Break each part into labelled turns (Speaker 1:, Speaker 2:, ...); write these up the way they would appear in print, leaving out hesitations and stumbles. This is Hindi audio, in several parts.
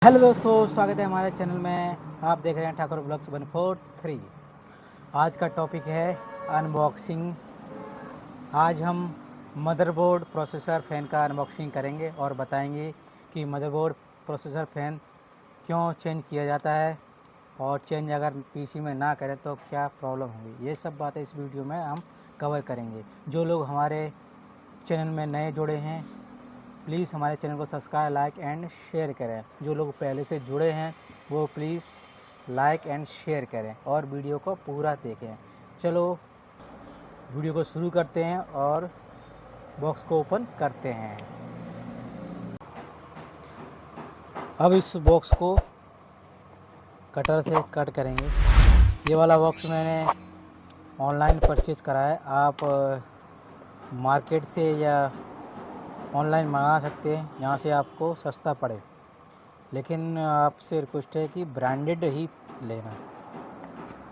Speaker 1: हेलो दोस्तों, स्वागत है हमारे चैनल में। आप देख रहे हैं ठाकुर ब्लॉग्स 143। आज का टॉपिक है अनबॉक्सिंग। आज हम मदरबोर्ड प्रोसेसर फ़ैन का अनबॉक्सिंग करेंगे और बताएंगे कि मदरबोर्ड प्रोसेसर फ़ैन क्यों चेंज किया जाता है और चेंज अगर पीसी में ना करें तो क्या प्रॉब्लम होगी। ये सब बातें इस वीडियो में हम कवर करेंगे। जो लोग हमारे चैनल में नए जुड़े हैं, प्लीज़ हमारे चैनल को सब्सक्राइब, लाइक एंड शेयर करें। जो लोग पहले से जुड़े हैं वो प्लीज़ लाइक एंड शेयर करें और वीडियो को पूरा देखें। चलो वीडियो को शुरू करते हैं और बॉक्स को ओपन करते हैं। अब इस बॉक्स को कटर से कट करेंगे। ये वाला बॉक्स मैंने ऑनलाइन परचेज़ करा है। आप मार्केट से या ऑनलाइन मंगा सकते हैं, यहाँ से आपको सस्ता पड़े। लेकिन आपसे रिक्वेस्ट है कि ब्रांडेड ही लेना,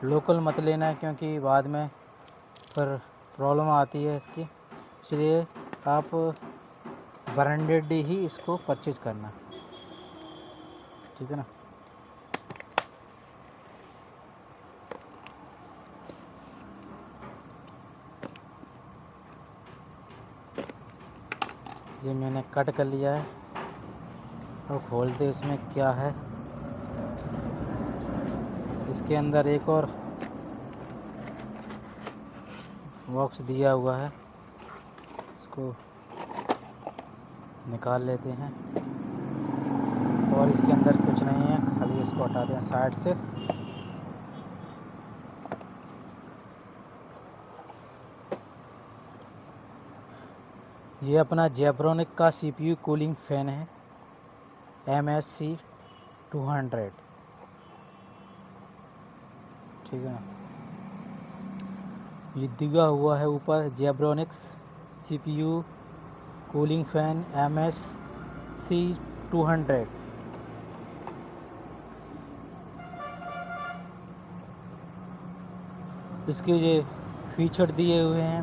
Speaker 1: लोकल मत लेना, क्योंकि बाद में फिर प्रॉब्लम आती है इसकी। इसलिए आप ब्रांडेड ही इसको परचेज़ करना, ठीक है ना। ये मैंने कट कर लिया है। अब खोलते इसमें क्या है। इसके अंदर एक और बॉक्स दिया हुआ है, इसको निकाल लेते हैं। और इसके अंदर कुछ नहीं है, खाली इसको हटाते हैं साइड से। ये अपना जेब्रोनिक का CPU कूलिंग फ़ैन है, MSC 200, ठीक है ना। ये दिया हुआ है ऊपर Zebronics CPU cooling fan MSC 200। इसके ये फीचर दिए हुए हैं।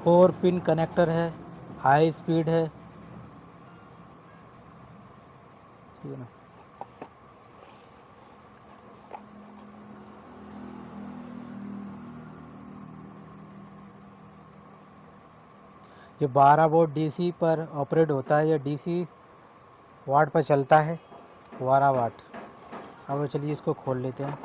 Speaker 1: 4 पिन कनेक्टर है, हाई स्पीड है, ठीक है ना। ये 12 वोल्ट DC पर ऑपरेट होता है। ये DC वाट पर चलता है, 12 वाट। अब चलिए इसको खोल लेते हैं।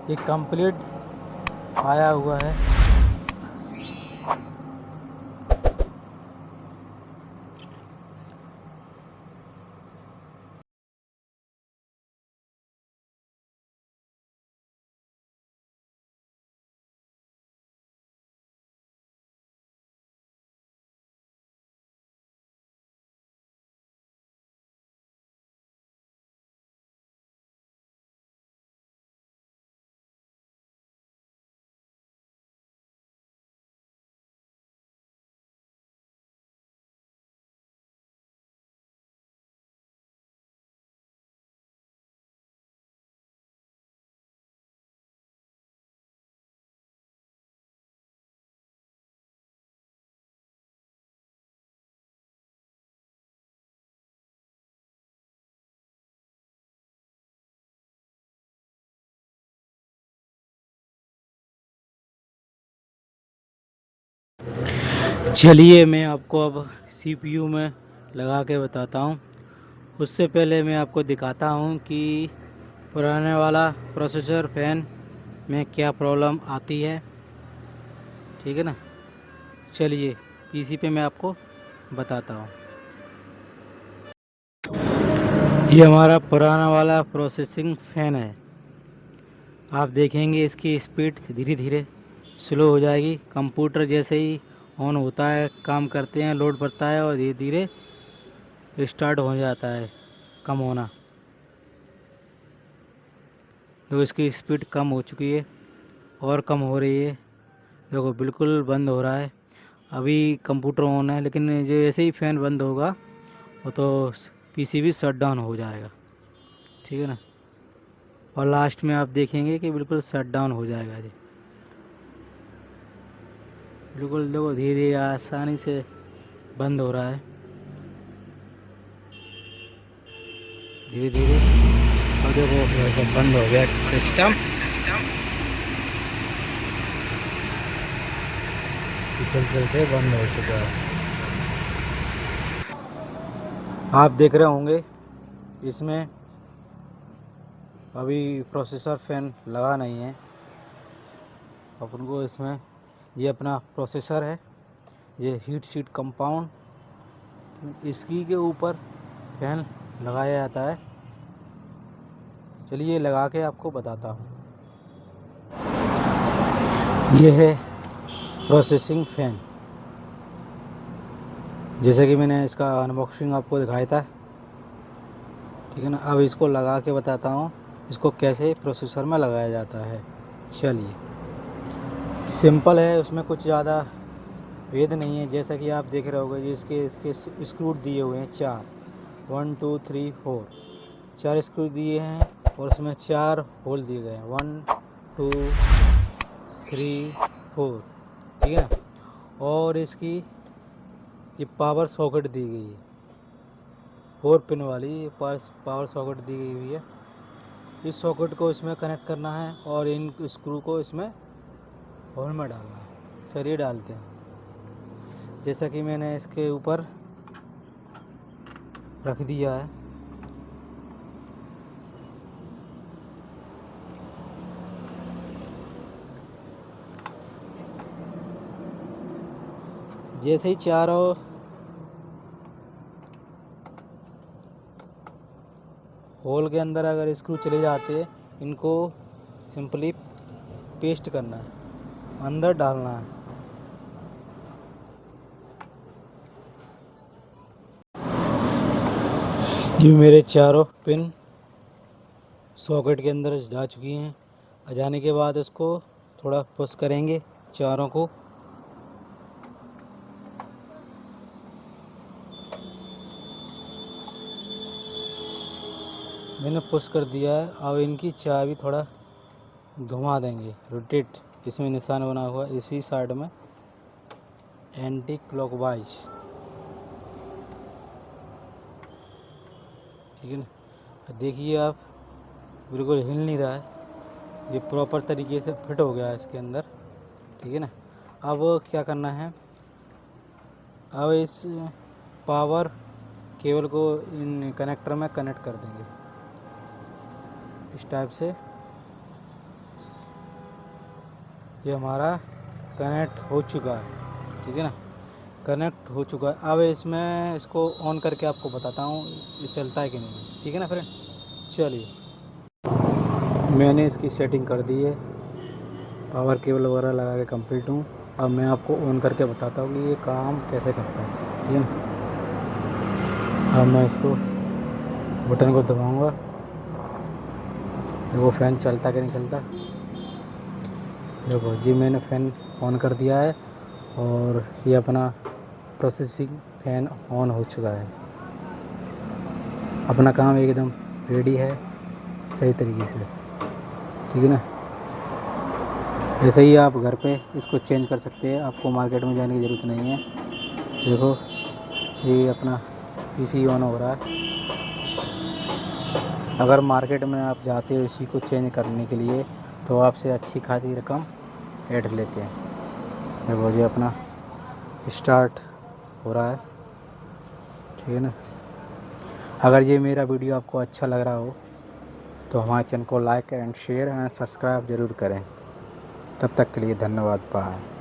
Speaker 1: ये कंप्लीट आया हुआ है। चलिए मैं आपको अब CPU में लगा के बताता हूँ। उससे पहले मैं आपको दिखाता हूँ कि पुराने वाला प्रोसेसर फ़ैन में क्या प्रॉब्लम आती है, ठीक है ना। चलिए PC पे मैं आपको बताता हूँ। ये हमारा पुराना वाला प्रोसेसिंग फ़ैन है। आप देखेंगे इसकी स्पीड धीरे धीरे स्लो हो जाएगी। कंप्यूटर जैसे ही ऑन होता है, काम करते हैं, लोड पड़ता है और धीरे धीरे स्टार्ट हो जाता है कम होना। तो इसकी स्पीड कम हो चुकी है। और कम हो रही है। देखो बिल्कुल बंद हो रहा है। अभी कंप्यूटर ऑन है, लेकिन जैसे ही फ़ैन बंद होगा वो तो पीसी भी शट डाउन हो जाएगा, ठीक है ना। और लास्ट में आप देखेंगे कि बिल्कुल शट डाउन हो जाएगा जी। बिल्कुल देखो धीरे धीरे आसानी से बंद हो रहा है, धीरे धीरे। और देखो वैसे बंद हो गया सिस्टम। चलते बंद हो चुका है। आप देख रहे होंगे इसमें अभी प्रोसेसर फ़ैन लगा नहीं है। अपन को इसमें ये अपना प्रोसेसर है, ये हीट शीट कंपाउंड, इसकी के ऊपर फ़ैन लगाया जाता है। चलिए लगा के आपको बताता हूँ। ये है प्रोसेसिंग फ़ैन, जैसे कि मैंने इसका अनबॉक्सिंग आपको दिखाया था, ठीक है ना। अब इसको लगा के बताता हूँ इसको कैसे प्रोसेसर में लगाया जाता है। चलिए, सिंपल है, उसमें कुछ ज़्यादा भेद नहीं है। जैसा कि आप देख रहे होगे, इसके स्क्रू दिए हुए हैं 4, 1 2 3 4, 4 स्क्रू दिए हैं और उसमें 4 होल दिए गए हैं, 1 2 3 4, ठीक है। और इसकी ये पावर सॉकेट दी गई है, 4 पिन वाली पावर सॉकेट दी गई हुई है। इस सॉकेट को इसमें कनेक्ट करना है और इन स्क्रू को इसमें होल में डालना है। चलिए डालते हैं। जैसा कि मैंने इसके ऊपर रख दिया है, जैसे ही चारों होल के अंदर अगर स्क्रू चले जाते हैं, इनको सिंपली पेस्ट करना है, अंदर डालना है। ये मेरे चारों पिन सॉकेट के अंदर जा चुकी हैं। आ जाने के बाद इसको थोड़ा पुश करेंगे चारों को। मैंने पुश कर दिया है। अब इनकी चाबी थोड़ा घुमा देंगे, रोटेट। इसमें निशान बना हुआ है इसी साइड में, एंटी क्लॉकवाइज, ठीक है ना। देखिए आप, बिल्कुल हिल नहीं रहा है, ये प्रॉपर तरीके से फिट हो गया है इसके अंदर, ठीक है ना। अब क्या करना है, अब इस पावर केबल को इन कनेक्टर में कनेक्ट कर देंगे इस टाइप से। ये हमारा कनेक्ट हो चुका है, ठीक है ना, कनेक्ट हो चुका है। अब इसमें इसको ऑन करके आपको बताता हूँ ये चलता है कि नहीं, ठीक है ना फ्रेंड। चलिए, मैंने इसकी सेटिंग कर दी है, पावर केबल वगैरह लगा के कंप्लीट हूँ। अब मैं आपको ऑन करके बताता हूँ कि ये काम कैसे करता है, ठीक है ना। अब मैं इसको बटन को दबाऊँगा, देखो फ़ैन चलता कि नहीं चलता। देखो जी, मैंने फ़ैन ऑन कर दिया है और ये अपना प्रोसेसिंग फ़ैन ऑन हो चुका है। अपना काम एकदम रेडी है सही तरीके से, ठीक है ना। ऐसे ही आप घर पे इसको चेंज कर सकते हैं, आपको मार्केट में जाने की ज़रूरत नहीं है। देखो ये अपना पीसी ऑन हो रहा है। अगर मार्केट में आप जाते हो इसी को चेंज करने के लिए तो आपसे अच्छी खासी रकम ऐड लेते हैं। देखो ये अपना स्टार्ट हो रहा है, ठीक है ना। अगर ये मेरा वीडियो आपको अच्छा लग रहा हो तो हमारे चैनल को like and share and subscribe ज़रूर करें। तब तक के लिए धन्यवाद। बाय।